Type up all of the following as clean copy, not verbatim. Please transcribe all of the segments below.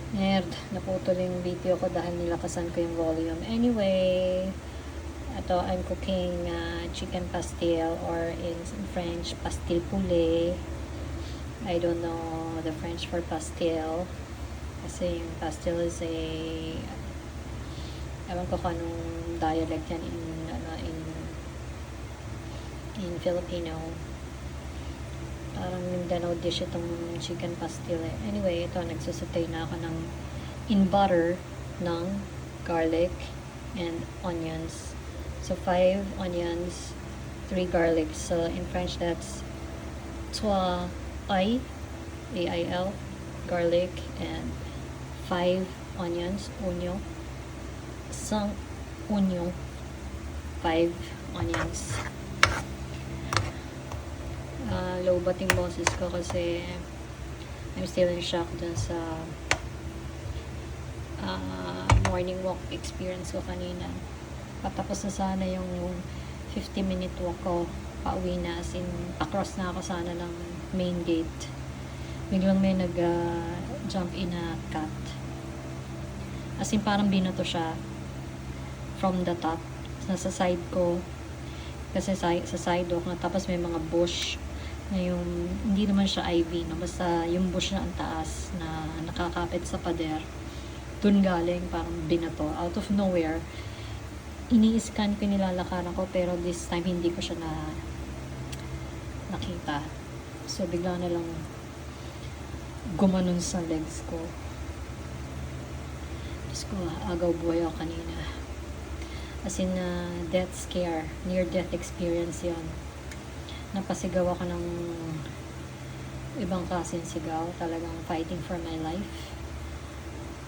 Nerd, naputol yung video ko dahil nilakasan ko yung volume. Anyway, ito, I'm cooking chicken pastil, or in French, pastil poulet. I don't know the French for pastil. Kasi yung pastil is a, ewan ko kung anong dialect yan in Filipino. Parang Mindanao dish itong chicken pastil eh. Anyway, ito, nagsusatay na ako in butter ng garlic and onions. So, 5 onions, 3 garlic. So, in French, that's 3 ay, A-I-L, garlic, and 5 onions, onion. 5 onion, 5 onions. Low bat yung boses ko kasi I'm still in shock dun sa morning walk experience ko kanina. Patapos na sana yung 50-minute walk ko, pauwi na, as in across na ako sana ng main gate. Biglang may jump in na cat, as in parang binato siya from the top, nasa side ko kasi sa sidewalk na, tapos may mga bush na yung, hindi naman siya ivy, no? Basta yung bush na ang taas na nakakapit sa pader, dun galing, parang binato, out of nowhere. Ini-scan ko, nilalakaran ko, pero this time hindi ko siya nakita. So, bigla na lang gumanon sa legs ko. Diyos ko, agaw buhay ako kanina. As in, death scare, near-death experience yon. Napasigaw ako ng ibang klaseng sigaw, talagang fighting for my life.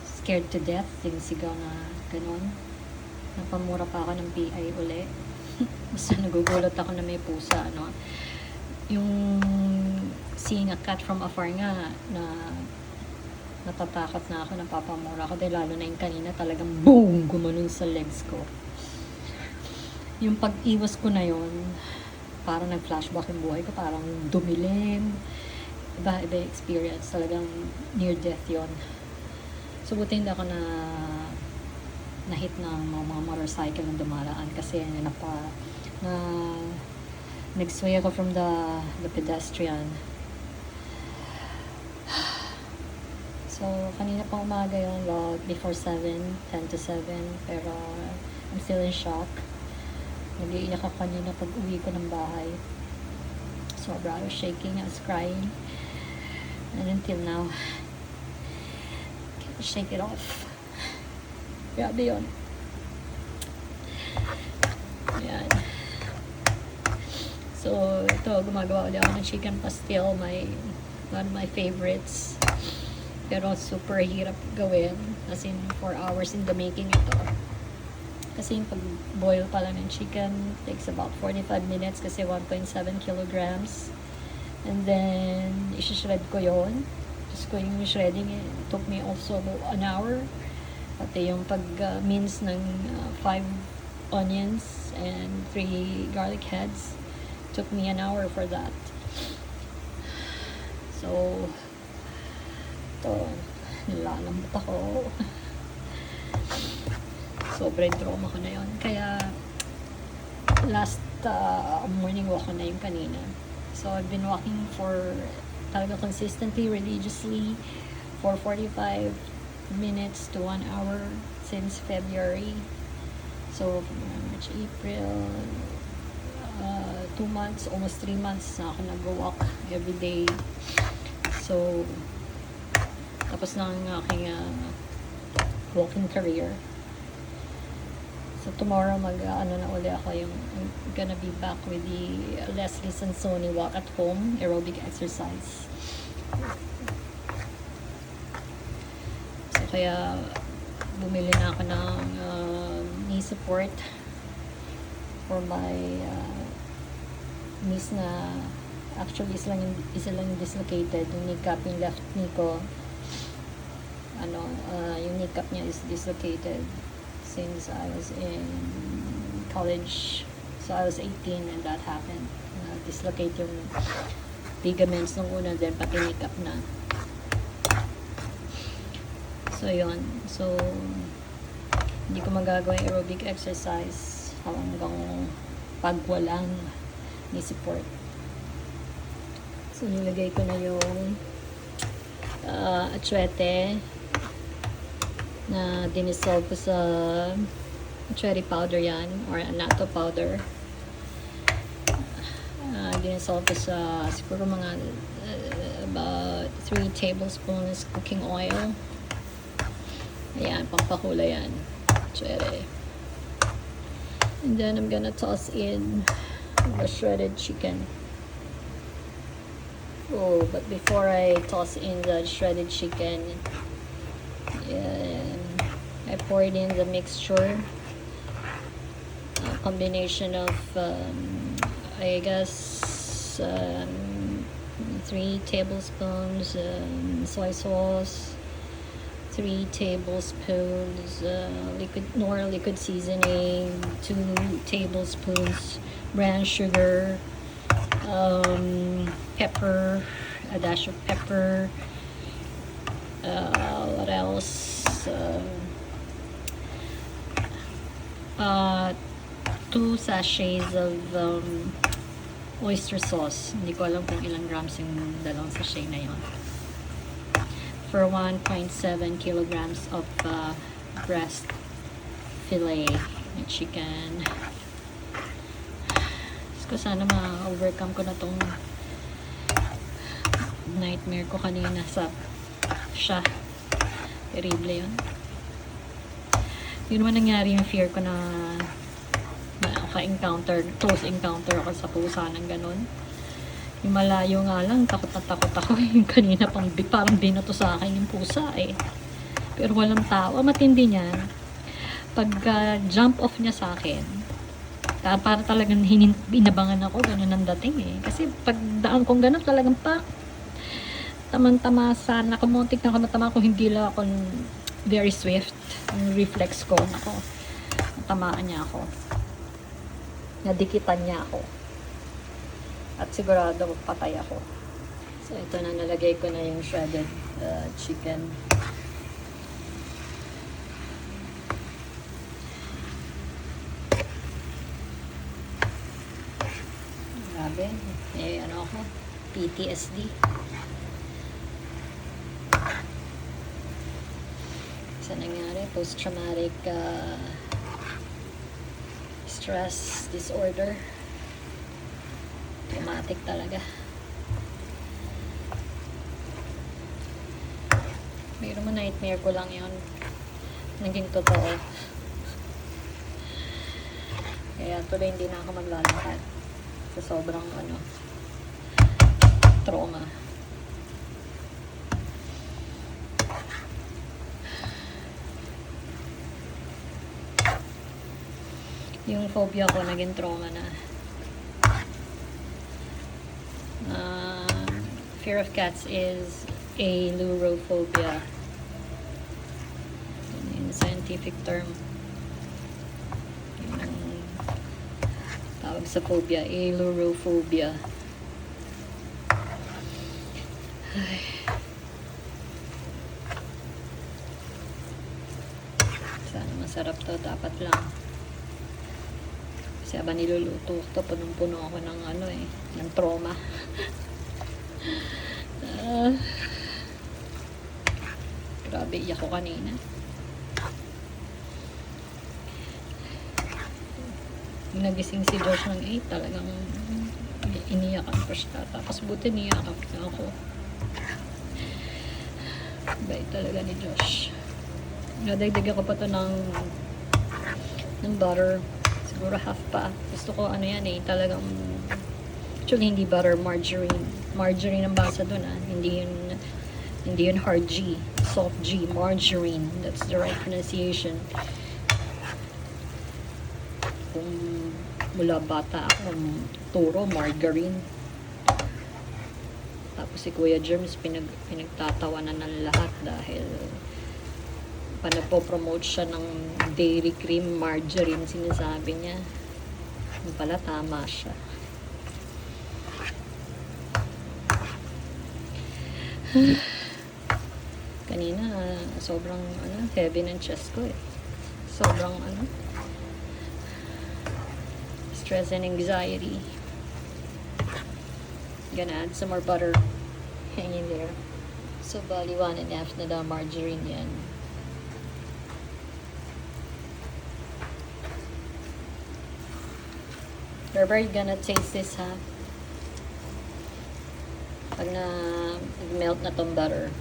Scared to death, yung sigaw na ganun. Napamura pa ako ng PI uli. Basta nagugulat ako na may pusa, ano. Yung seeing a cat from afar nga, na natatakot na ako, napapamura ako, dahil lalo na yung kanina talagang boom, gumanon sa legs ko. Yung pag-iwas ko na yon, parang nag-flashback yung buhay ko, parang dumilim. Iba experience, talagang near death yon. So, buti hindi ako na-hit ng mga motorcycle na dumaraan, kasi nag-sway ako from the pedestrian. So, kanina pang umaga yun, before 7, 10 to 7, pero I'm still in shock. Nag-iiyak ako kanina pag uwi ko ng bahay. Sobra, I was shaking, I was crying. And until now, can't shake it off. Grabe yun. Ayan. So, ito, gumagawa ulit ako ng chicken pastil. One of my favorites. Pero super hirap gawin. As in, 4 hours in the making ito. Kasi yung pag-boil pala ng chicken takes about 45 minutes kasi 1.7 kilograms. And then, isi-shred ko yon. Just ko yung shredding, it took me also about an hour. Pati yung pag-mince ng 5 onions and 3 garlic heads, took me an hour for that. So, ito, nilalambot ako. Sobrang trauma ko na yun. Kaya, last morning walk ko na yung kanina. So, I've been walking for, talaga consistently, religiously, for 45 minutes to 1 hour since February. So, March, April, 2 months, almost 3 months na ako nag-walk every day. So, tapos na ang aking walking career. So, tomorrow ano na uli ako, I'm gonna be back with the Leslie Sansoni walk at home aerobic exercise. So, kaya bumili na ako ng knee support for my knees na actually isa lang yung dislocated, yung kneecap, yung left knee ko, yung kneecap niya is dislocated since I was in college. So I was 18 and that happened. Dislocate yung ligaments nung una, then pati kneecap na. So, yun. So, hindi ko magagawa yung aerobic exercise hanggang pag walang knee support. So, nilagay ko na yung atsuete na dinisolve ko sa cherry powder yan, or annatto powder. Dinisolve ko sa siguro mga about 3 tablespoons cooking oil. Ayan, pampahula yan. Cherry. And then I'm gonna toss in the shredded chicken. Oh, but before I toss in the shredded chicken, I poured in the mixture, a combination of I guess 3 tablespoons soy sauce, 3 tablespoons liquid seasoning, 2 tablespoons brown sugar, pepper, a dash of pepper, what else, 2 sachets of oyster sauce. Hindi ko alam kung ilang grams yung dalawang sachet na yon. For 1.7 kilograms of breast fillet ng chicken. So, sana ma-overcome ko na tong nightmare ko kanina sa siya. Terrible yun. Yun naman nangyari yung fear ko na close encounter ako sa pusa ng ganun. Yung malayo nga lang, takot na takot ako. Yung kanina parang binato sa akin yung pusa eh. Pero walang tao. Matindi niyan. Pag jump off niya sa akin, para talagang binabangan ako, ganun ang dating eh. Kasi pag daan kong ganun, talagang tamang-tama sana. Kumuntik na kamatama ko, hindi lang ako very swift. Yung reflex ko, ako. Tamaan niya ako. Nadikitan niya ako. At sigurado patay ako. So, ito na, nalagay ko na yung shredded chicken. Grabe. Eh, ano ako? PTSD. Sa nangyari? Post-traumatic stress disorder. Traumatic talaga. Mayroon mo nightmare ko lang yun. Naging totoo. Kaya tuloy hindi na ako maglalakad. Sa sobrang trauma. Yung phobia ko naging trauma na. Fear of cats is ailurophobia. In scientific term. Yung tawag sa phobia, ailurophobia. Ay. Sana masarap to, dapat lang. Kasi habang niluluto ito, punong-puno ako ng ng trauma. Grabe, iyak ko kanina. Nagising si Josh ng 8, talagang iniyakan ko siya. Tapos buti niyakan niya ako. Bait talaga ni Josh. Nadagdagan ko pa ito ng butter. Siguro half pa. Gusto ko talagang actually hindi butter, margarine. Margarine ang basa doon Hindi yun hard G. Soft G. Margarine. That's the right pronunciation. Kung mula bata ako, turo, margarine. Tapos si Kuya Germs pinagtatawanan ng lahat dahil nagpo-promote siya ng dairy cream, margarine, sinasabi niya. Yung pala, tama siya. kanina, sobrang heavy ng chest ko eh. Sobrang stress and anxiety. Gonna add some more butter hanging there. So, bali 1.5 na daw margarine yan. Wherever you gonna taste this, ha? Pag melt na tong butter.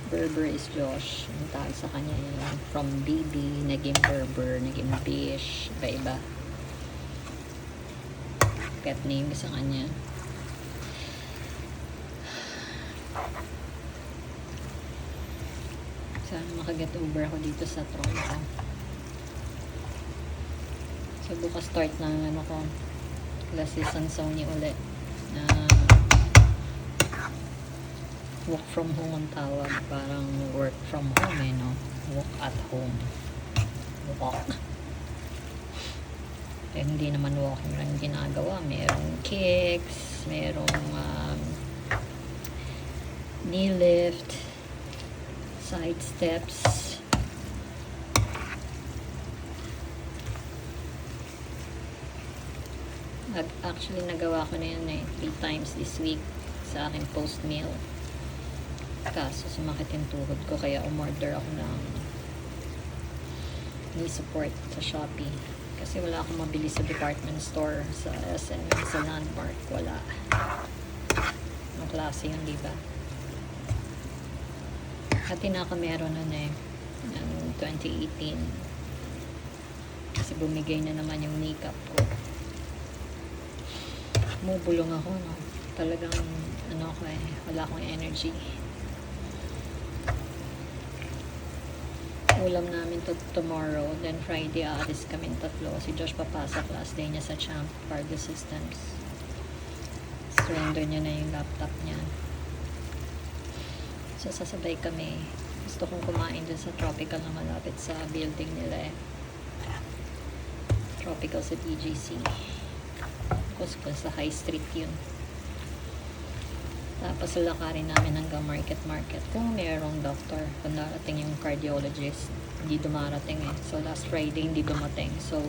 Berber is Josh. Ang tawag sa kanya yun. From BB, naging Berber, naging Bish, iba-iba. Pet name sa kanya. Sana makaget over ako dito sa Toronto. So, bukas start ng ko, classes ang Sony ulit. Work from home ang tawag. Parang work from home no? Walk at home. Walk. Eh, hindi naman walking lang ginagawa. Merong kicks, merong knee lift, side steps. Actually, nagawa ko na yun 3 times this week sa aking post meal. Kaso sumakit yung tuhod ko, kaya umorder ako ng knee support sa Shopee. Kasi wala akong mabili sa department store, sa SM, sa Landmark. Wala. Ang klase yun, diba? At meron nun ng 2018. Kasi bumigay na naman yung makeup ko. Mubulong ako, no? Talagang, wala akong energy. Ulam namin tomorrow, then Friday aalis kami tatlo. Si Josh papasok, last day niya sa Champ Cargo Systems. Surrender niya na yung laptop niya. So sasabay kami. Gusto kong kumain dun sa Tropical na malapit sa building nila Tropical sa BGC. Kuskus sa High Street yun. Tapos lalakarin namin hanggang market kung mayroong doctor. Kung darating yung cardiologist, hindi dumarating So last Friday hindi dumating. So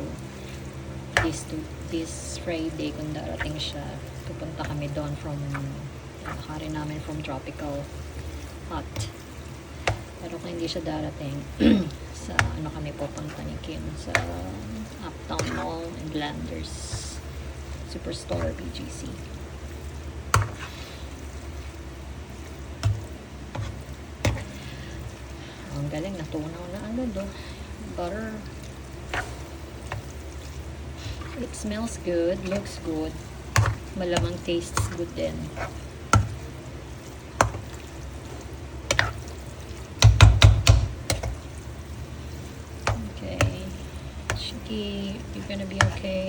this Friday kung darating siya, pupunta kami doon lalakarin namin from Tropical Hot. Pero kung hindi siya darating sa kami pupunta ni Kim sa Uptown Mall and Landers Superstore BGC. Ang galing, natunaw na agad butter. It smells good, looks good, malamang tastes good din. Okay, Shiki, you're gonna be okay.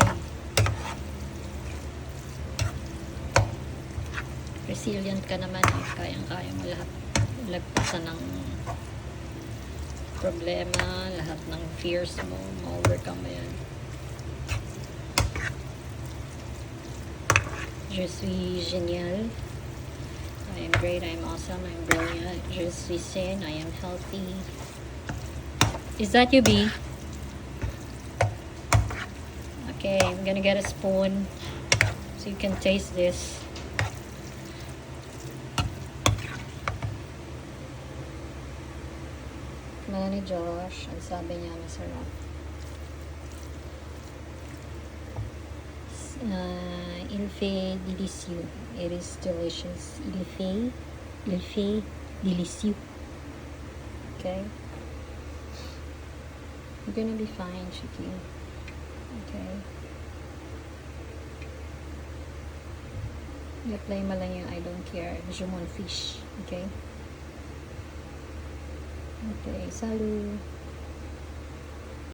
Resilient ka naman kayang-kaya mo lahat. Lagpasan ng problema, lahat ng fears mo, ma-overcome mo yan. Je suis génial. I am great, I am awesome, I am brilliant. Je suis sain, I am healthy. Is that you, B? Okay, I'm gonna get a spoon so you can taste this. Mga ni Josh, ang sabi niya masarap. Il fait délicieux. It is delicious. Il fait délicieux. Okay? You're gonna be fine, Shiki. Okay? I-apply mo lang yung I don't care. Je m'en fiche. Okay? Okay, salut!